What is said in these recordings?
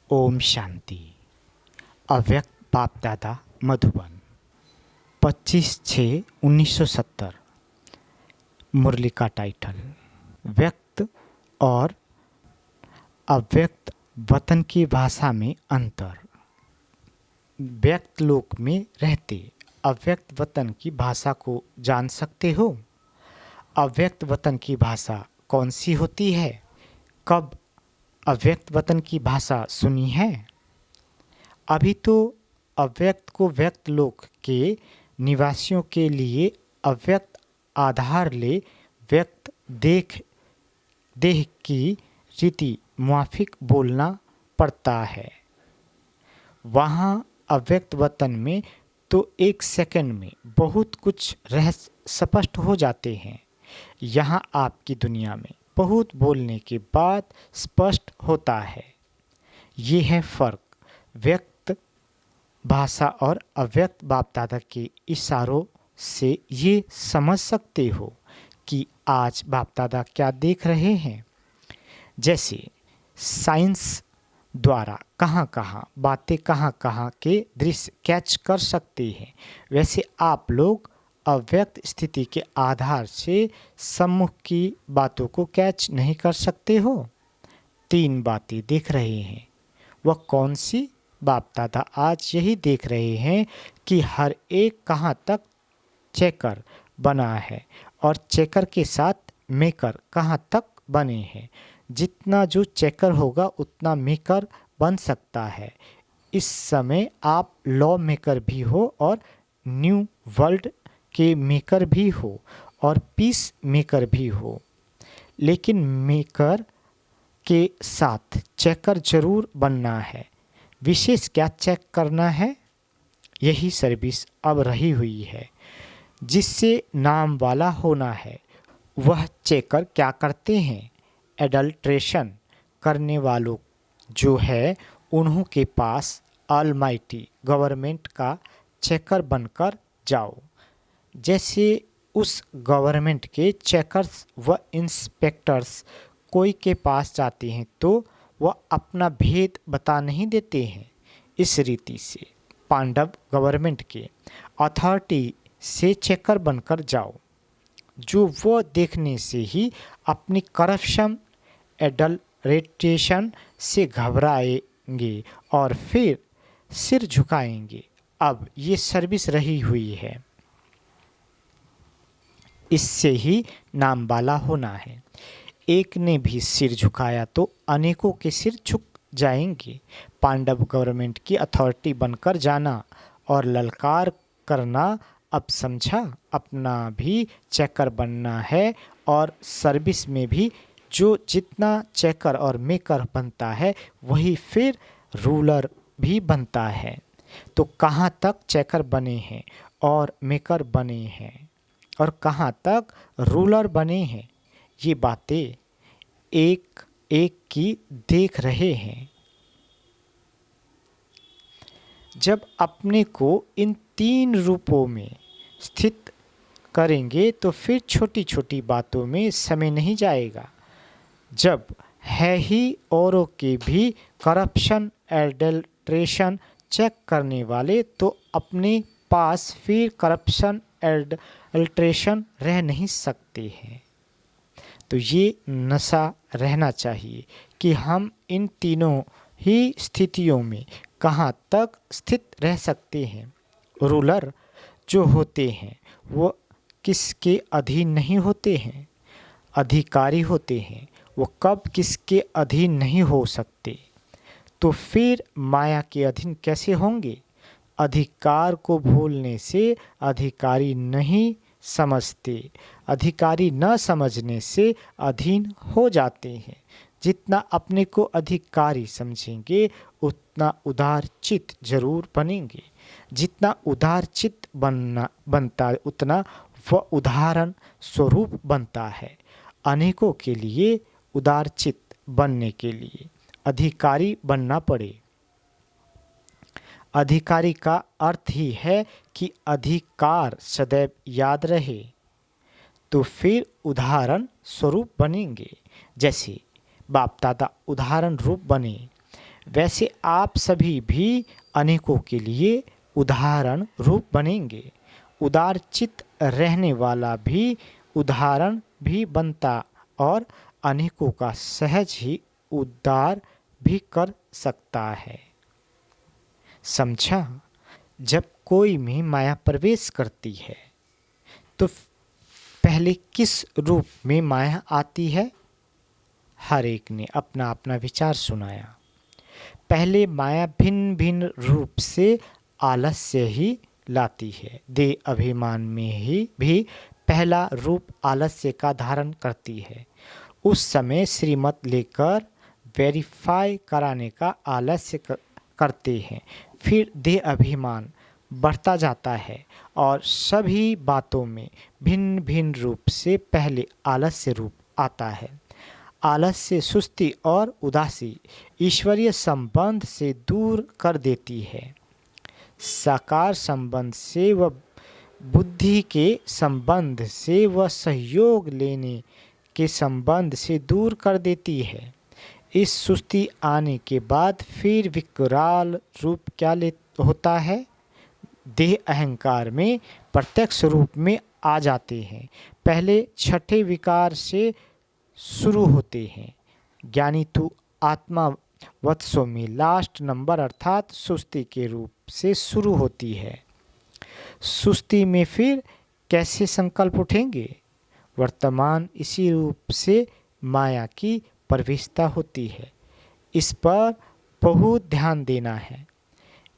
ओम शांति। अव्यक्त बाप दादा मधुबन 25/6/1970। मुरली का टाइटल व्यक्त और अव्यक्त वतन की भाषा में अंतर। व्यक्त लोक में रहते अव्यक्त वतन की भाषा को जान सकते हो। अव्यक्त वतन की भाषा कौन सी होती है? कब अव्यक्त वतन की भाषा सुनी है? अभी तो अव्यक्त को व्यक्त लोक के निवासियों के लिए अव्यक्त आधार ले व्यक्त देह की रीति मुआफिक बोलना पड़ता है। वहाँ अव्यक्त वतन में तो एक सेकंड में बहुत कुछ रहस्य स्पष्ट हो जाते हैं। यहाँ आपकी दुनिया में बहुत बोलने के बाद स्पष्ट होता है। ये है फर्क। व्यक्त भाषा और अव्यक्त बाप दादा के इशारों से ये समझ सकते हो कि आज बाप दादा क्या देख रहे हैं। जैसे साइंस द्वारा कहाँ कहाँ के दृश्य कैच कर सकते हैं, वैसे आप लोग अव्यक्त स्थिति के आधार से सम्मुख की बातों को कैच नहीं कर सकते हो। 3 बातें देख रहे हैं। वह कौन सी? बाप दादा आज यही देख रहे हैं कि हर एक कहाँ तक चेकर बना है और चेकर के साथ मेकर कहाँ तक बने हैं। जितना जो चेकर होगा उतना मेकर बन सकता है। इस समय आप लॉ मेकर भी हो और न्यू वर्ल्ड के मेकर भी हो और पीस मेकर भी हो, लेकिन मेकर के साथ चेकर जरूर बनना है। विशेष क्या चेक करना है? यही सर्विस अब रही हुई है जिससे नाम वाला होना है। वह चेकर क्या करते हैं? एडल्ट्रेशन करने वालों जो है उन्हों के पास ऑलमाइटी गवर्नमेंट का चेकर बनकर जाओ। जैसे उस गवर्नमेंट के चेकर्स व इंस्पेक्टर्स कोई के पास जाते हैं तो वह अपना भेद बता नहीं देते हैं। इस रीति से पांडव गवर्नमेंट के अथॉरिटी से चेकर बनकर जाओ, जो वो देखने से ही अपनी करप्शन एडल्ट्रेशन से घबराएंगे और फिर सिर झुकाएंगे। अब ये सर्विस रही हुई है, इससे ही नाम वाला होना है। एक ने भी सिर झुकाया तो अनेकों के सिर झुक जाएंगे। पांडव गवर्नमेंट की अथॉरिटी बनकर जाना और ललकार करना। अब समझा? अपना भी चेकर बनना है और सर्विस में भी जो जितना चेकर और मेकर बनता है वही फिर रूलर भी बनता है। तो कहाँ तक चेकर बने हैं और मेकर बने हैं और कहाँ तक रूलर बने हैं, ये बातें एक एक की देख रहे हैं। जब अपने को इन 3 रूपों में स्थित करेंगे तो फिर छोटी छोटी बातों में समय नहीं जाएगा। जब है ही औरों के भी करप्शन एडल्ट्रेशन चेक करने वाले, तो अपने पास फिर करप्शन एडल्ट्रेशन रह नहीं सकते हैं। तो ये नशा रहना चाहिए कि हम इन तीनों ही स्थितियों में कहाँ तक स्थित रह सकते हैं। रूलर जो होते हैं वो किसके अधीन नहीं होते हैं, अधिकारी होते हैं। वो कब किसके अधीन नहीं हो सकते, तो फिर माया के अधीन कैसे होंगे? अधिकार को भूलने से अधिकारी नहीं समझते, अधिकारी न समझने से अधीन हो जाते हैं। जितना अपने को अधिकारी समझेंगे उतना उदार चित्त जरूर बनेंगे। जितना उदार चित्त बनता है उतना वह उदाहरण स्वरूप बनता है। अनेकों के लिए उदार चित्त बनने के लिए अधिकारी बनना पड़े। अधिकारी का अर्थ ही है कि अधिकार सदैव याद रहे, तो फिर उदाहरण स्वरूप बनेंगे। जैसे बाप दादा उदाहरण रूप बने, वैसे आप सभी भी अनेकों के लिए उदाहरण रूप बनेंगे। उदारचित्त रहने वाला भी उदाहरण भी बनता और अनेकों का सहज ही उद्धार भी कर सकता है। समझा? जब कोई में माया प्रवेश करती है तो पहले किस रूप में माया आती है? हर एक ने अपना अपना विचार सुनाया। पहले माया भिन्न भिन्न रूप से आलस्य ही लाती है। देह अभिमान में ही भी पहला रूप आलस्य का धारण करती है। उस समय श्रीमत लेकर वेरीफाई कराने का आलस्य करते हैं। फिर देह अभिमान बढ़ता जाता है और सभी बातों में भिन्न भिन्न रूप से पहले आलस्य रूप आता है। आलस्य सुस्ती और उदासी ईश्वरीय संबंध से दूर कर देती है। साकार संबंध से व बुद्धि के संबंध से व सहयोग लेने के संबंध से दूर कर देती है। इस सुस्ती आने के बाद फिर विकराल रूप क्या होता है? देह अहंकार में प्रत्यक्ष रूप में आ जाते हैं। पहले छठे विकार से शुरू होते हैं। ज्ञानी तो आत्मा वत्सों में लास्ट नंबर अर्थात सुस्ती के रूप से शुरू होती है। सुस्ती में फिर कैसे संकल्प उठेंगे? वर्तमान इसी रूप से माया की प्रवेशता होती है। इस पर बहुत ध्यान देना है।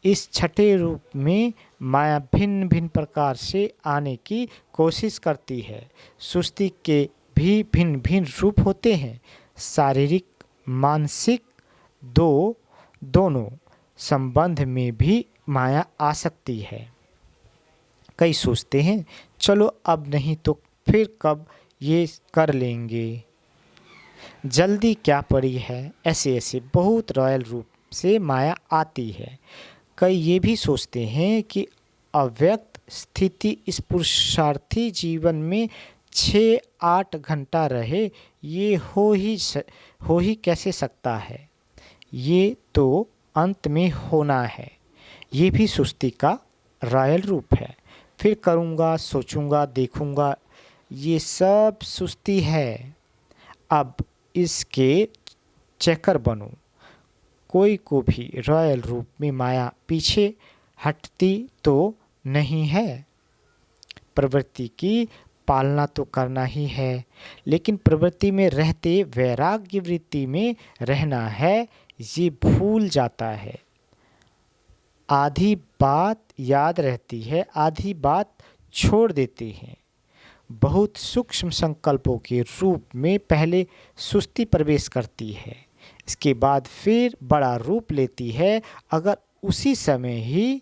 इस छठे रूप में माया भिन्न भिन्न प्रकार से आने की कोशिश करती है। सुस्ती के भी भिन्न भिन्न रूप होते हैं। शारीरिक मानसिक दोनों संबंध में भी माया आ सकती है। कई सोचते हैं चलो अब नहीं तो फिर कब ये कर लेंगे, जल्दी क्या पड़ी है। ऐसे ऐसे बहुत रॉयल रूप से माया आती है। कई ये भी सोचते हैं कि अव्यक्त स्थिति इस पुरुषार्थी जीवन में 6-8 घंटा रहे, ये हो ही कैसे सकता है, ये तो अंत में होना है। ये भी सुस्ती का रॉयल रूप है। फिर करूँगा, सोचूंगा, देखूंगा, ये सब सुस्ती है। अब इसके चेकर बनो। कोई को भी रॉयल रूप में माया पीछे हटती तो नहीं है। प्रवृत्ति की पालना तो करना ही है, लेकिन प्रवृत्ति में रहते वैराग्य वृत्ति में रहना है, ये भूल जाता है। आधी बात याद रहती है, आधी बात छोड़ देते हैं। बहुत सूक्ष्म संकल्पों के रूप में पहले सुस्ती प्रवेश करती है, इसके बाद फिर बड़ा रूप लेती है। अगर उसी समय ही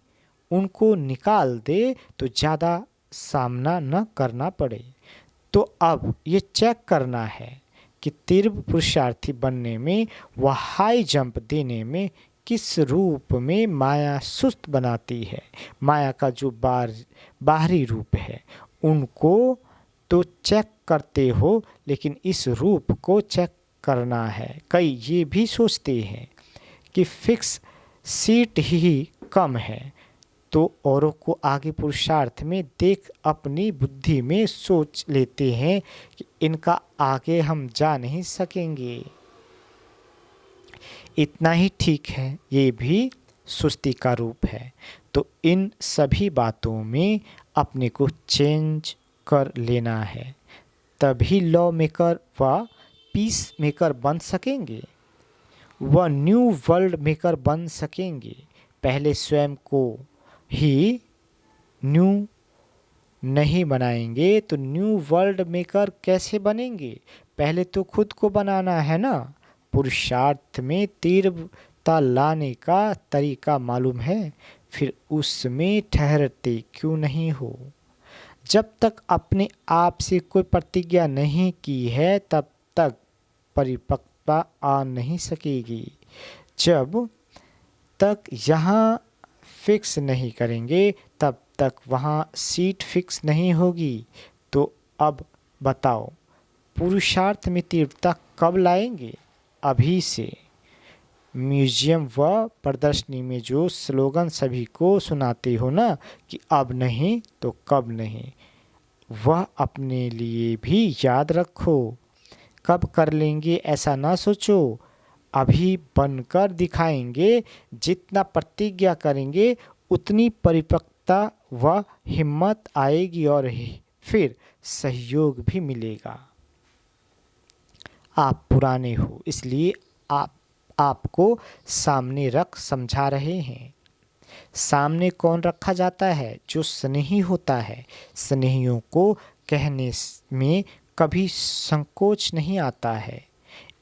उनको निकाल दे तो ज़्यादा सामना न करना पड़े। तो अब ये चेक करना है कि तीव्र पुरुषार्थी बनने में व हाई जंप देने में किस रूप में माया सुस्त बनाती है। माया का जो बाहरी रूप है उनको तो चेक करते हो, लेकिन इस रूप को चेक करना है। कई ये भी सोचते हैं कि फिक्स सीट ही कम है, तो औरों को आगे पुरुषार्थ में देख अपनी बुद्धि में सोच लेते हैं कि इनका आगे हम जा नहीं सकेंगे। इतना ही ठीक है, ये भी सुस्ती का रूप है। तो इन सभी बातों में अपने को चेंज कर लेना है, तभी लॉ मेकर व पीस मेकर बन सकेंगे, वह न्यू वर्ल्ड मेकर बन सकेंगे। पहले स्वयं को ही न्यू नहीं बनाएंगे तो न्यू वर्ल्ड मेकर कैसे बनेंगे? पहले तो खुद को बनाना है ना। पुरुषार्थ में तीव्रता लाने का तरीका मालूम है, फिर उसमें ठहरते क्यों नहीं हो? जब तक अपने आप से कोई प्रतिज्ञा नहीं की है तब तक परिपक्वता आ नहीं सकेगी। जब तक यहाँ फिक्स नहीं करेंगे तब तक वहाँ सीट फिक्स नहीं होगी। तो अब बताओ, पुरुषार्थ में तीव्रता कब लाएंगे? अभी से। म्यूजियम व प्रदर्शनी में जो स्लोगन सभी को सुनाते हो ना कि अब नहीं तो कब नहीं, वह अपने लिए भी याद रखो। कब कर लेंगे ऐसा ना सोचो, अभी बनकर दिखाएंगे। जितना प्रतिज्ञा करेंगे उतनी परिपक्वता व हिम्मत आएगी और फिर सहयोग भी मिलेगा। आप पुराने हो इसलिए आप आपको सामने रख समझा रहे हैं। सामने कौन रखा जाता है? जो स्नेही होता है। स्नेहियों को कहने में कभी संकोच नहीं आता है।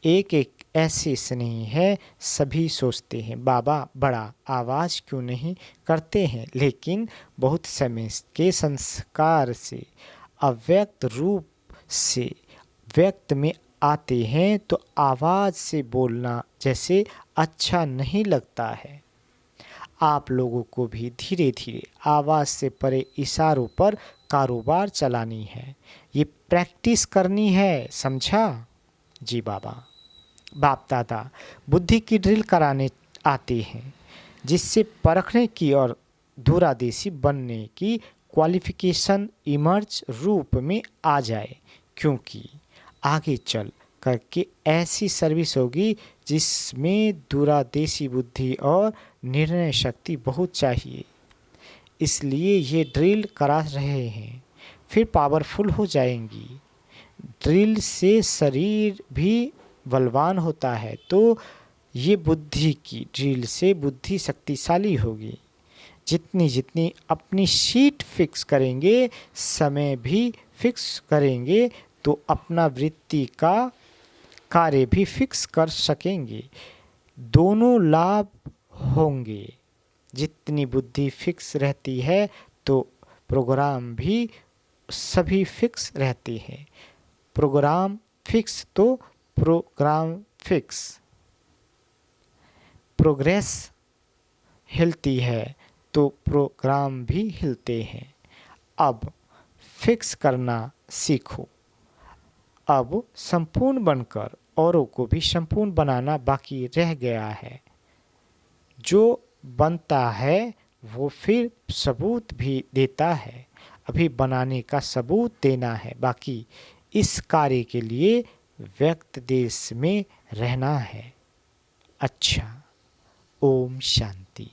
एक एक ऐसे स्नेही है, सभी सोचते हैं बाबा बड़ा आवाज़ क्यों नहीं करते हैं, लेकिन बहुत समय के संस्कार से अव्यक्त रूप से व्यक्त में आते हैं तो आवाज़ से बोलना जैसे अच्छा नहीं लगता है। आप लोगों को भी धीरे धीरे आवाज़ से परे इशारों पर कारोबार चलानी है। ये प्रैक्टिस करनी है, समझा? जी बाबा। बाप दादा बुद्धि की ड्रिल कराने आते हैं, जिससे परखने की और दूरादेशी बनने की क्वालिफिकेशन इमर्ज रूप में आ जाए, क्योंकि आगे चल करके ऐसी सर्विस होगी जिसमें दूरादेशी बुद्धि और निर्णय शक्ति बहुत चाहिए। इसलिए ये ड्रिल करा रहे हैं, फिर पावरफुल हो जाएंगी। ड्रिल से शरीर भी बलवान होता है, तो ये बुद्धि की ड्रिल से बुद्धि शक्तिशाली होगी। जितनी जितनी अपनी शीट फिक्स करेंगे, समय भी फिक्स करेंगे, तो अपना वृत्ति का कार्य भी फिक्स कर सकेंगे। दोनों लाभ होंगे। जितनी बुद्धि फिक्स रहती है तो प्रोग्राम भी सभी फिक्स रहते हैं। प्रोग्राम फिक्स तो प्रोग्राम फिक्स। प्रोग्रेस हिलती है तो प्रोग्राम भी हिलते हैं। अब फिक्स करना सीखो। अब संपूर्ण बनकर औरों को भी संपूर्ण बनाना बाकी रह गया है। जो बनता है वो फिर सबूत भी देता है। अभी बनाने का सबूत देना है, बाकी इस कार्य के लिए व्यक्त देश में रहना है। अच्छा, ओम शांति।